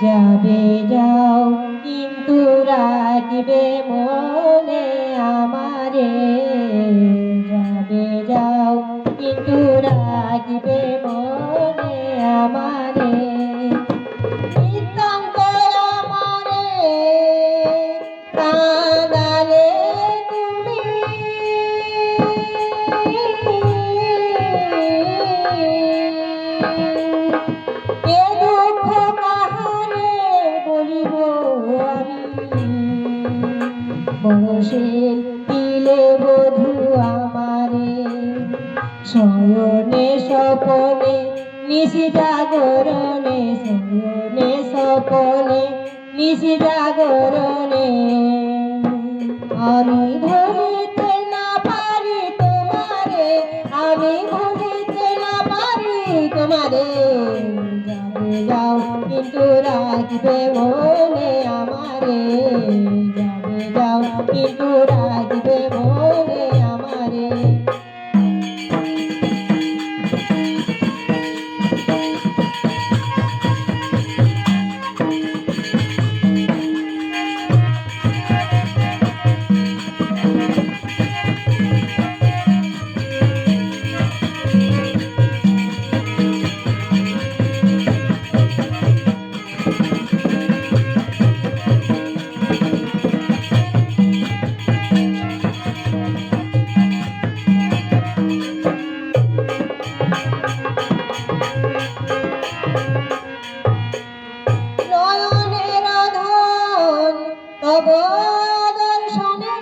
যাবে যাও কিন্তু রাখবে মনে আমারে, যাবে যাও কিন্তু রাখবে মনে আমারে। নিতান্ত আমারে কাঁদালে তুমি, এ দুঃখ কাহারে বলিব আমি, বয়সের দিলে বধূ আমারে। শয়নে স্বপনে নিশি জাগরণে, শয়নে স্বপনে নিশি জাগরণে, আমি ভুলিতে না পারি তোমারে, আমি ভুলিতে না পারি তোমারে। যাবে যাও কিন্তু রাখবে মনে আমারে, যাবে যাও কিন্তু রাখবে মনে আমারে। তব দর্শনে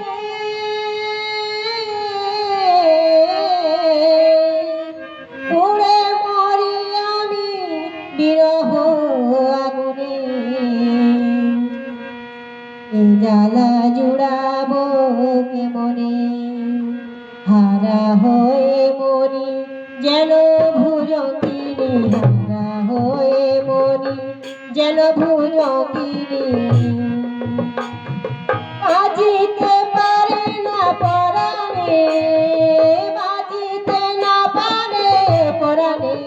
পুড়ে মরি আমি বিরহ আগুনে, এই জ্বালা জুড়াবো কেমনে, হারা হয়ে মরি যেন ভুজঙ্গিনী, হারা হয়ে মরি যেন ভুজঙ্গিনী। বাজিতে পারে না পরাণে, বাজিতে না পারে পরাণে,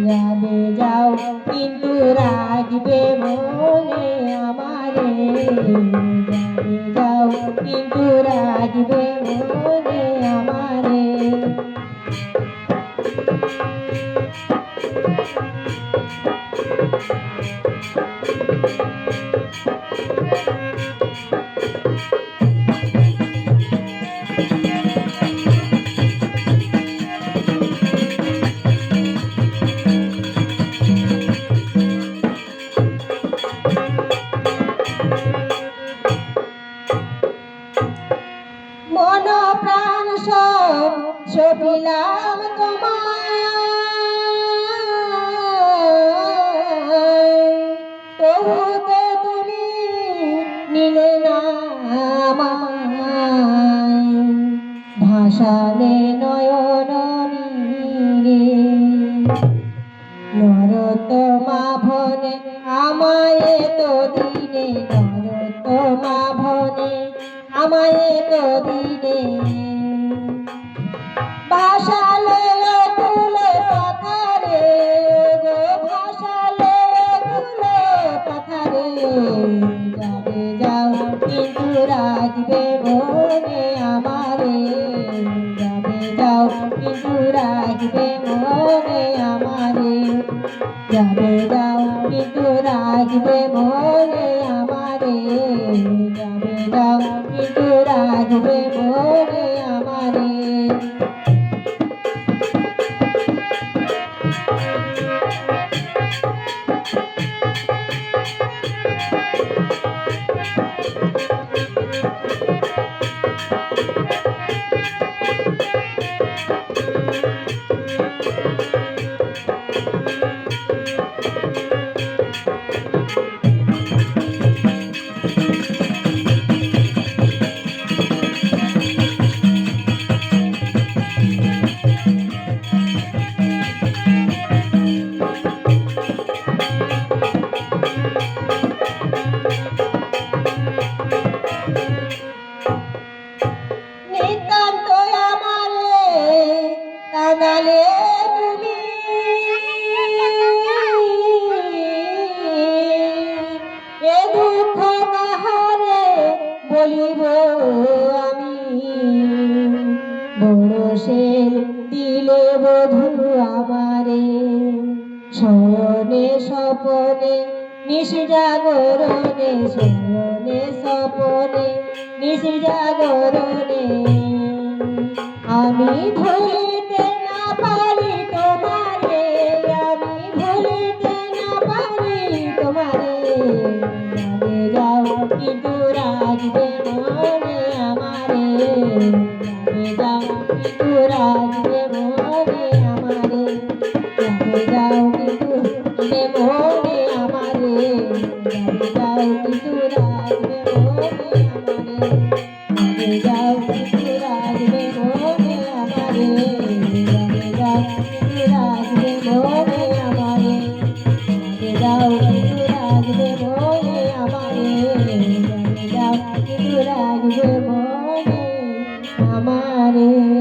যাবে যাও কিন্তু রাখবে মনে আমারে, যাবে যাও কিন্তু রাখবে মনে আমারে। মন প্রাণ সব সপিলাম তোমায়, তবু তো তুমি নিলে না আমায়, ভাসালে নয়ন নীরে, নরতমা ভনে আমায় তো দিনে, নরতমা ভনে আমায় তো দিনে, ভাসালে অকুল পাথারে গো, ভাসালে অকুল পাথারে, যাবে যাও কিন্তু রাখবে মনে আমারে, যাবে যাও কিন্তু রাখবে মনে আমারে, যাবে যাও কিন্তু রাখবে মনে আমারে, যাবে যাও কিন্তু রাখবে মনে আমারে। বলিব আমি বড় সে দিলে বধু আমারে শয়নে স্বপনে নিশ জাগরণে শয়নে স্বপনে নিশ জাগরণে আমি ভুলিতে না পারি তোমারে আমি ভুলিতে না পারি তোমারে যাবে যাও কিন্তু রাখবে মনে আমারে যাবে যাও কিন্তু রাখবে মনে আমারে যাবে যাও কিন্তু মনে আমারে যাবে যাও কিন্তু রাখবে মনে আমারে যাবে যাও কিন্তু রাখবে মনে আমারে যাবে যাও কিন্তু রাখবে মনে আমারে যাবে যাও কিন্তু রাখবে মনে আমারে যাবে যাও কিন্তু রাখবে মনে আমারে।